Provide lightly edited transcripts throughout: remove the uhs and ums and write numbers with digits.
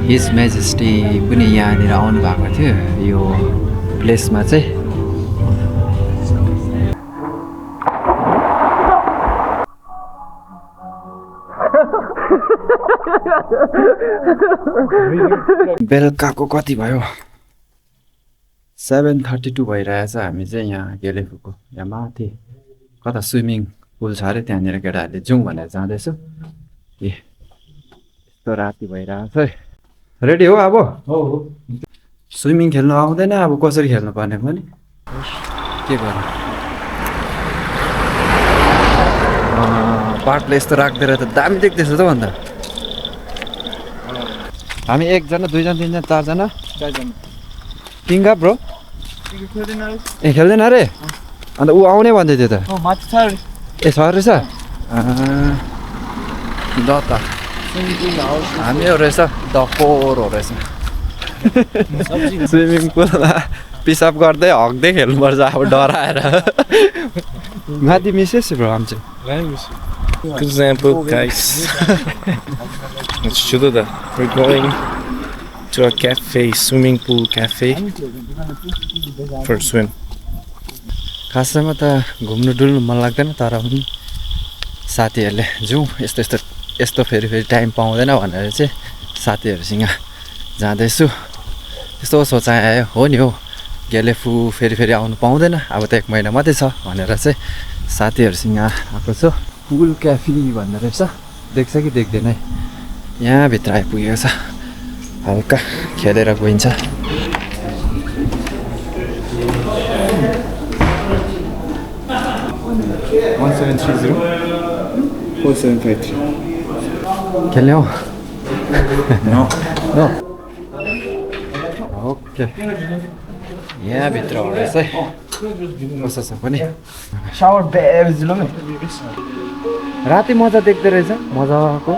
हिज majesty पनि यहाँनिर आउनु भएको थियो यो प्लेसमा चाहिँ। बेलुकाको कति भयो? 7:32 भइरहेछ। हामी चाहिँ यहाँ गेलेफुको यहाँ माथि कता स्विमिङ पुल छ अरे त्यहाँनिर केटाहरूले जाउँ भनेर जाँदैछु। ए यस्तो राति भइरहेछ है। रेडी हो अब? हो स्विमिङ खेल्नु आउँदैन अब कसरी खेल्नु पर्ने पनि के गर्नु? पार्टले यस्तो राख्दै त दामी देख्दैछ त अन्त। हामी 1 जना 2 जना 3 जना 4 जना किङ्गा ब्रो ए खेल्दैन अरे? अन्त ऊ आउने भन्दै थियो त। ए छ रहेछ? ल त हामी हो रहेछ डकोर हो रहेछ। स्विमिङ पुलमा पिसाब गर्दै हग्दै खेल्नुपर्छ अब डराएर। माथि मिसेस ब्रो आमचे Good example, guys. Let's show that. We're going to a cafe, swimming pool cafe for a swim. खासैमा त घुम्नु डुल्नु मन लाग्दैन तर पनि साथीहरूले जाउँ यस्तो फेरि टाइम पाउँदैन भनेर चाहिँ साथीहरूसँग जाँदैछु। यस्तो सोचाइ आयो हो नि हो गेलेफु फेरि आउनु पाउँदैन अब त 1 महिना मात्रै छ भनेर चाहिँ साथीहरूसँग आएको छु। पुल क्याफे भन्ने रहेछ। देख्छ कि देख्दैन है? यहाँ भित्र आइपुगेको छ। हल्का खेलेर गइन्छ। खेल्ने हो? ओके यहाँ भित्र हो रहेछ है। कस्तो छ पनि शावर बेब्स ल राति मजा देख्दै रहेछ मजाको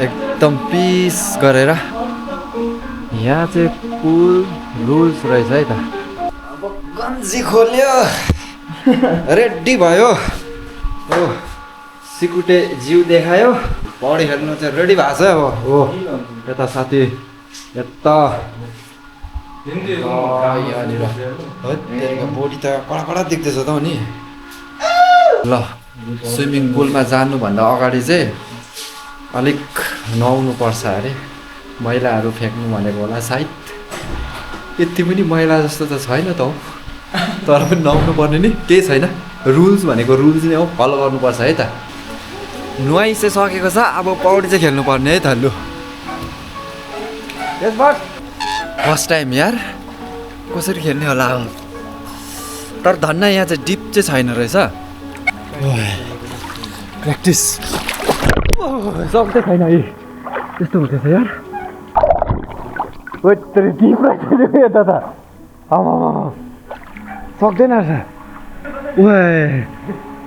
एकदम पिस गरेर। यहाँ चाहिँ पुल रुल्स रहेछ है त। अब गन्जी खोल्यो रेडी भयो हो सिकुटे जिउ देखायो पौडी खेल्नु चाहिँ रेडी भएको छ। अब हो यता साथी यता यहाँनिर बोडी त कडा देख्दैछ त नि। ल स्विमिङ पुलमा जानुभन्दा अगाडि चाहिँ अलिक नुहाउनु पर्छ अरे। मैलाहरू फ्याँक्नु भनेको होला सायद। यति पनि मैला जस्तो त छैन त हौ तर पनि नुहाउनु पर्ने नि केही छैन। रुल्स भनेको रुल्स नै हो फलो गर्नुपर्छ है त। नुहाइ चाहिँ सकेको छ अब पौडी चाहिँ खेल्नु पर्ने है त। लु फर्स्ट टाइम यार कसरी खेल्ने होला तर धन्न यहाँ चाहिँ डिप चाहिँ छैन रहेछ। प्र्याक्टिस सक्दै छैन है त्यस्तो हुँदैछ यार। डिप रहेछ यता त सक्दैन रहेछ।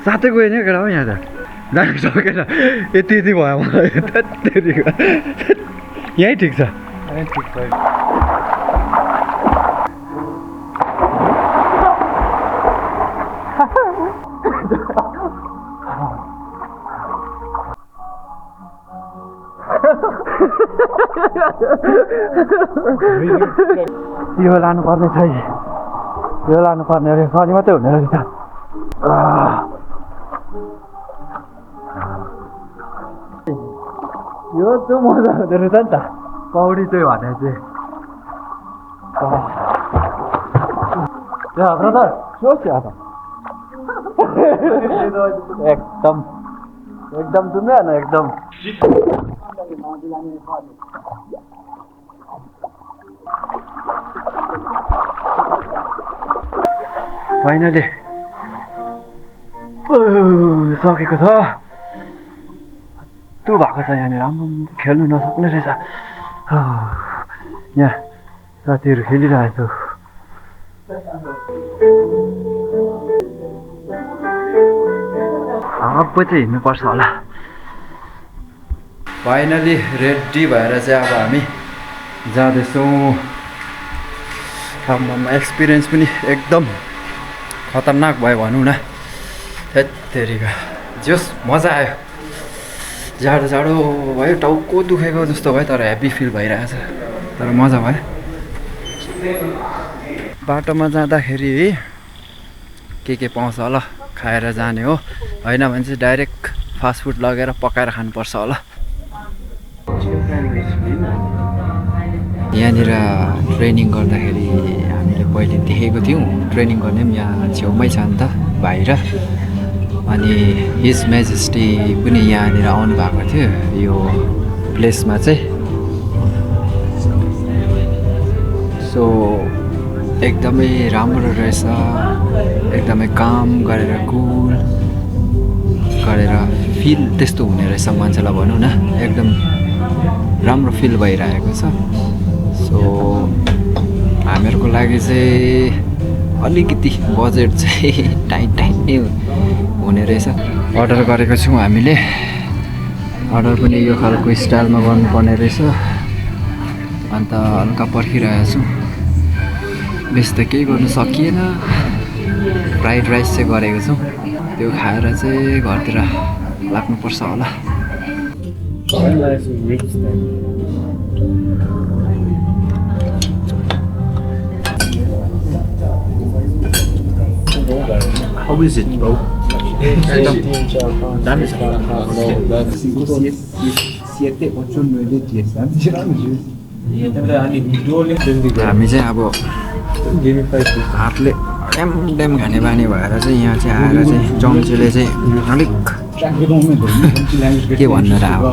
साथै गएन केटा हो यहाँ त जानु सकेन। यति भयो मलाई यहीँ ठिक छ। यो लानुपर्ने छ यो लानुपर्ने अरे खनी मात्रै हुने रहेछ। यो चाहिँ मजा हुँदो रहेछ नि त पौडी चाहिँ भने चाहिँ। ब्रदर सोच यार एकदम तुम्हें ना एकदम फाइनली सकेको छ। त्यो भएको छ यहाँनिर राम्रो खेल्नु नसक्ने रहेछ। यहाँ साथीहरू खेलिरहेको अब चाहिँ हिँड्नुपर्छ होला। फाइनली रेडी भएर चाहिँ अब हामी जाँदैछौँ। आम्मामा एक्सपिरियन्स पनि एकदम खतरनाक भयो भनौँ न। हेत्तेरिका जोस् मजा आयो। जाडो जाडो भयो टाउको दुखेको जस्तो भयो तर ह्याप्पी फिल भइरहेछ तर मजा भयो बाटोमा जाँदाखेरि के पाउँछ होला खाएर जाने हो होइन भने चाहिँ डाइरेक्ट फास्टफुड लगेर पकाएर खानुपर्छ होला यहाँनिर ट्रेनिङ गर्दाखेरि हामीले पहिले देखेको थियौँ ट्रेनिङ गर्ने पनि यहाँ छेउमै छ नि त बाहिर अनि हिज मेजेस्टी पनि यहाँनिर आउनु भएको थियो यो प्लेसमा चाहिँ सो एकदमै राम्रो रहेछ एकदमै काम गरेर कुल गरेर फिल त्यस्तो हुने रहेछ मान्छेलाई भनौँ न एकदम राम्रो फिल भइरहेको छ सो हामीहरूको लागि चाहिँ अलिकति बजेट चाहिँ टाइट नै हुने रहेछ अर्डर गरेको छौँ हामीले अर्डर पनि यो खालको स्टाइलमा गर्नुपर्ने रहेछ अन्त हल्का पर्खिरहेको छु बेस त केही गर्नु सकिएन फ्राइड राइस चाहिँ गरेको छौँ त्यो खाएर चाहिँ घरतिर लाग्नुपर्छ होला How is it, bro? हामी चाहिँ अब हातले ड्याम खाने बानी भएर चाहिँ यहाँ चाहिँ आएर चाहिँ चम्चीले चाहिँ अलिक के भन्नु र अब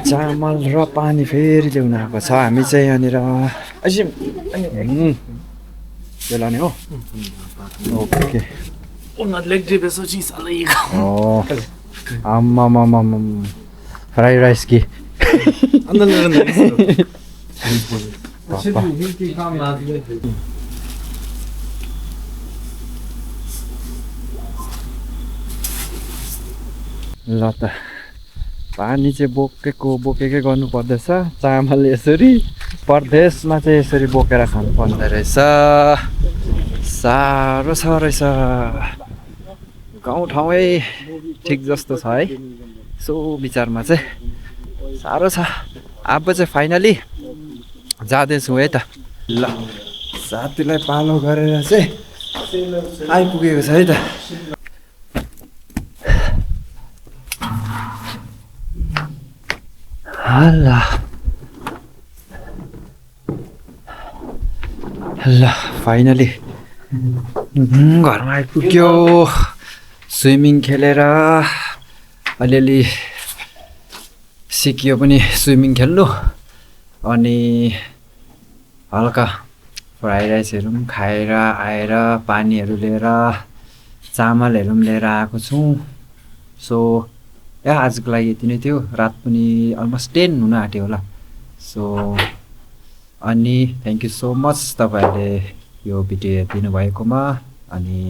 चामल र पानी फेरि ल्याउनु आएको छ हामी चाहिँ यहाँनिर त्यो लाने हो ओके आम्मामामाम फ्राइड राइस कि ल त पानी चाहिँ बोकेकै गर्नु पर्दैछ चामल यसरी परदेशमा चाहिँ यसरी बोकेर खानु पर्दो रहेछ साह्रो छ रहेछ गाउँठाउँै ठिक जस्तो छ है सो विचारमा चाहिँ साह्रो छ अब चाहिँ फाइनली जाँदैछु है त ल साथीलाई पालो गरेर चाहिँ आइपुगेको छ है त ल फाइनली घरमा आइपुग्यो स्विमिङ खेलेर अलिअलि सिकियो पनि स्विमिङ खेल्नु अनि हल्का फ्राइड राइसहरू पनि खाएर आएर पानीहरू लिएर चामलहरू पनि लिएर आएको छु सो आजको लागि यति नै थियो रात पनि अलमोस्ट 10 हुन आँट्यो होला सो अनि थ्याङ्क यू सो मच तपाईँहरूले यो भिडियो हेरिदिनु भएकोमा अनि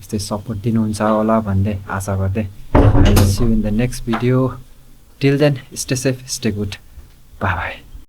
यस्तै सपोर्ट दिनुहुन्छ होला भन्दै आशा गर्दै I will see you in the next video till then stay safe stay good bye by